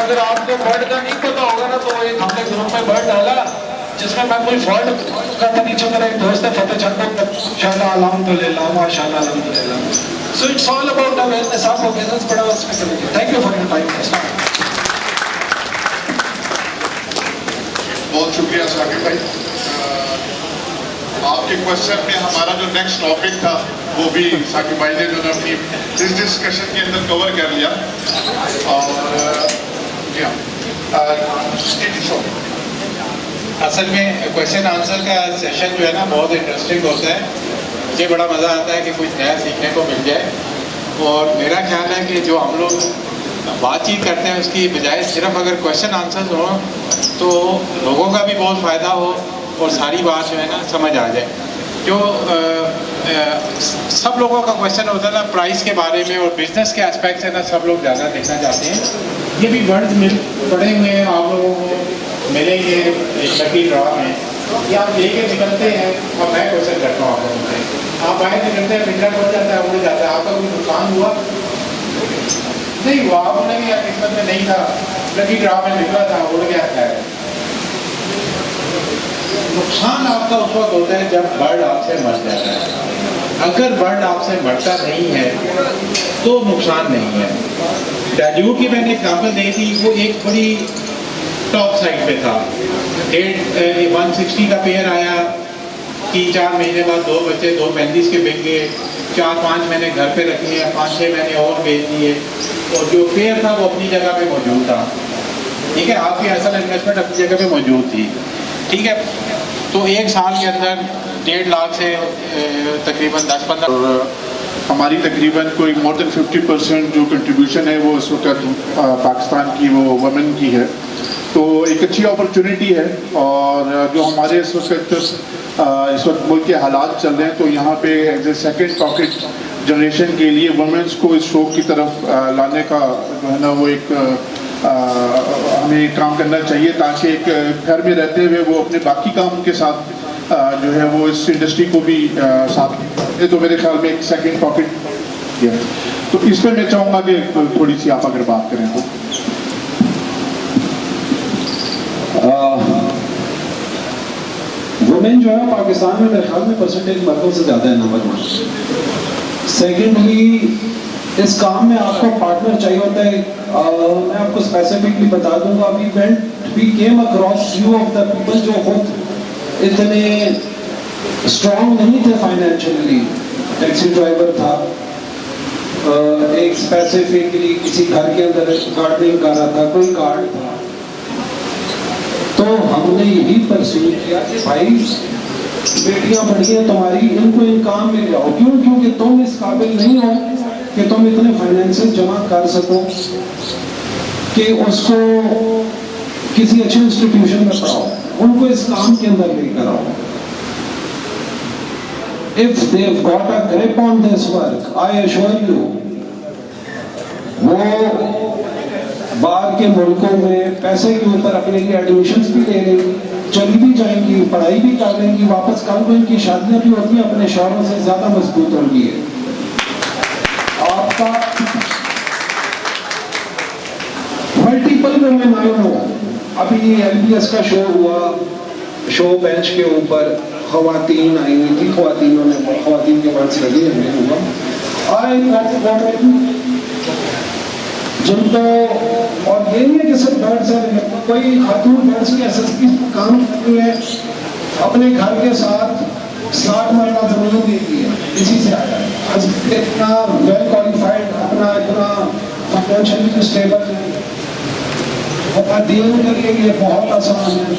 अगर आपको वर्ड का नहीं पता होगा ना, तो एक हमने ग्रुप में वर्ड डाला जिसमें मैं कोई वर्ड का था नीचे, मेरा एक दोस्त है फतेह चंद, शाला अल्हम्दुलिल्लाह माशाल्लाह अल्हम्दुलिल्लाह। So it's all about awareness. आप अवेयरनेस बड़ा उसमें करेंगे। Thank you for your time. बहुत शुक्रिया साकिब भाई। आपके क्वेश्चन में हमारा जो नेक्स्ट टॉपिक था वो भी साकिब भाई ने जो अपनी इस डिस्कशन के अंदर कवर कर लिया। और असल में क्वेश्चन आंसर का सेशन जो है ना बहुत इंटरेस्टिंग होता है। मुझे बड़ा मज़ा आता है कि कुछ नया सीखने को मिल जाए। और मेरा ख्याल है कि जो हम लोग बातचीत करते हैं उसकी बजाय सिर्फ अगर क्वेश्चन आंसर्स हों तो लोगों का भी बहुत फ़ायदा हो और सारी बात जो है ना समझ आ जाए। जो सब लोगों का क्वेश्चन होता है ना प्राइस के बारे में और बिजनेस के एस्पेक्ट से ना सब लोग ज़्यादा देखना चाहते हैं। ये भी वर्ड्स पड़े हुए हैं, आप लोगों को मिलेंगे एक लकी ड्रॉ में, ये आप लेके निकलते हैं और मैं क्वेश्चन करता हूँ आप लोगों से। आप बाहर निकलते हैं, पिंडा बढ़ जाता है, उड़ जाता है, आपका कोई नुकसान हुआ नहीं हुआ, आप बोलेंगे यार किस्मत में नहीं था, लकी ड्रॉ में निकला था, उड़ गया है। नुकसान आपका उस वक्त होता है जब बर्ड आपसे मर जाता है। अगर बर्ड आपसे मरता नहीं है तो नुकसान नहीं है। डाल्यूट की मैंने एग्जाम्पल दी थी, वो एक बड़ी टॉप साइड पे था, 160 का पेयर आया, 3-4 महीने बाद 2 बच्चे 235 के बिक गए, 4-5 महीने घर पे रखे हैं, 5-6 महीने और बेच दिए, और जो पेयर था वो अपनी जगह पे मौजूद था। ठीक है, आपकी असल इन्वेस्टमेंट अपनी जगह पे मौजूद थी। ठीक है, तो 1 साल के अंदर 1.5 लाख से तकरीबन 10-15 और हमारी तकरीबन कोई मोर देन 50% जो कंट्रीब्यूशन है वो इस वक्त पाकिस्तान की वो वुमेन की है। तो एक अच्छी अपॉर्चुनिटी है। और जो हमारे इस वक्त मुल्क के हालात चल रहे हैं, तो यहाँ पे as a second pocket generation के लिए वुमेन्स को इस शौक की तरफ लाने का जो है ना वो एक हमें काम करना चाहिए, ताकि एक घर में रहते हुए वो अपने बाकी काम के साथ जो है वो इस इंडस्ट्री को भी साथ। तो मेरे ख्याल में एक सेकंड पॉकेट, तो इस पर मैं चाहूँगा कि थोड़ी सी आप अगर बात करें तो। वुमेन जो है पाकिस्तान में मेरे ख्याल में परसेंटेज मर्दों से ज़्यादा है, नंबर 1। सेकेंडली, इस काम में आपको पार्टनर चाहिए होता है। मैं आपको स्पेसिफिकली बता दूंगा, we came across few of the people जो खुद इतने स्ट्रॉन्ग नहीं थे फाइनेंशियली। टैक्सी ड्राइवर था, एक स्पेसिफिकली किसी घर के अंदर गार्डनिंग कर रहा था, कोई गार्ड था। तो हमने यही परस्यू किया कि भाई बेटियां बढ़ी हैं तुम्हारी, इनको इन काम में जाओ। क्यों? क्योंकि तुम इस काबिल नहीं हो कि तुम इतने फाइनेंसेस जमा कर सको कि उसको किसी अच्छे इंस्टीट्यूशन में पढ़ाओ, उनको इस काम के अंदर लेकर आओ। If they've got a grip on this work, I assure you, वो बाहर के मुल्कों में पैसे के ऊपर अपने लिए एडमिशन्स भी ले लेंगी, चली भी जाएंगी, पढ़ाई भी कर लेंगी, वापस कल को इनकी शादियां भी होती हैं, अपने शौहरों से ज्यादा मजबूत होंगी। आपका मल्टीपल वुमेन आई नो, अभी LBS का शो हुआ, शो बेंच के ऊपर ख़वातीन आई हुई थी, ख़वातीन के वर्ड्स लगे हमें हुआ जिनको, और ये नहीं है कि सिर्फ बर्ड्स है, कोई खातून बर्ड्स की SSP काम करती है, अपने घर के साथ 60 मरला जमीन देती है, इसी से आया है। आज इतना वेल क्वालिफाइड, अपना इतना फाइनेंशियली स्टेबल है, और दीन के लिए ये बहुत आसान है।